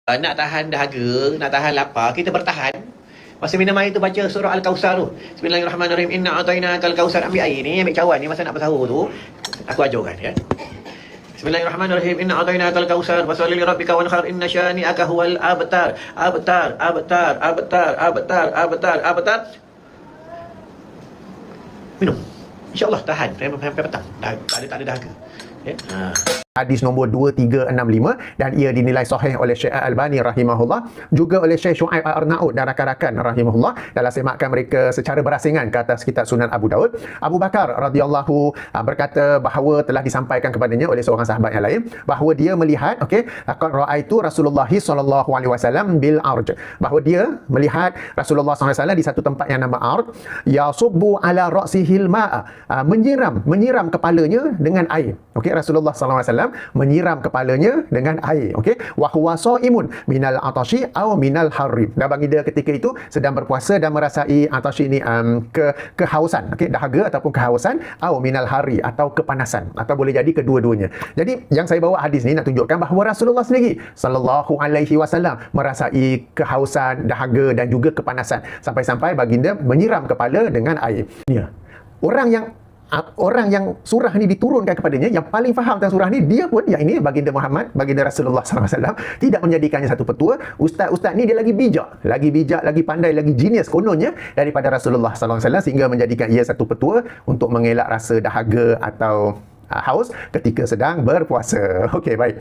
Nak tahan dahaga, nak tahan lapar, kita bertahan. Masa minum air tu baca surah Al-Kausar tu. Bismillahirrahmanirrahim. Inna a'tainakal kausar. Ambil air ni, ambil cawan ni masa nak bersahur tu. Aku ajarkan ya. Bismillahirrahmanirrahim. Inna a'tainakal kausar fasholli li rabbika wanhar inna syani'aka huwal abtar. Abtar, abtar, abtar, abtar, abtar, abtar. Minum. InsyaAllah tahan sampai petang. Tak ada dahaga. Ya. Hadis nombor 2365 dan ia dinilai sahih oleh Syekh Al-Albani rahimahullah, juga oleh Syekh Shu'aib Al-Arnaud dan rakan-rakan rahimahullah dalam semakkan mereka secara berasingan ke atas kitab Sunan Abu Daud. Abu Bakar radhiyallahu berkata bahawa telah disampaikan kepadanya oleh seorang sahabat yang lain bahawa dia melihat laqad ra'aitu Rasulullah sallallahu alaihi wasallam bil arj, bahawa dia melihat Rasulullah sallallahu alaihi wasallam di satu tempat yang nama arj, yasubbu ala ra'sihil ma'a, menyiram kepalanya dengan air. Rasulullah sallallahu alaihi wasallam menyiram kepalanya dengan air. Wa huwa shaimun minal atashi aw minal harri. Dan baginda ketika itu sedang berpuasa dan merasai atashi ini kehausan, dahaga ataupun kehausan, aw minal harri atau kepanasan, atau boleh jadi kedua-duanya. Jadi yang saya bawa hadis ni nak tunjukkan bahawa Rasulullah sendiri sallallahu alaihi wasallam merasai kehausan, dahaga dan juga kepanasan sampai-sampai baginda menyiram kepala dengan air. Ya. Orang yang surah ni diturunkan kepadanya, yang paling faham tentang surah ni, dia pun, yang ini baginda Muhammad, baginda Rasulullah SAW, tidak menjadikannya satu petua. Ustaz ni dia lagi bijak, lagi pandai, lagi genius kononnya daripada Rasulullah SAW, sehingga menjadikan ia satu petua untuk mengelak rasa dahaga atau haus ketika sedang berpuasa. Okey, baik.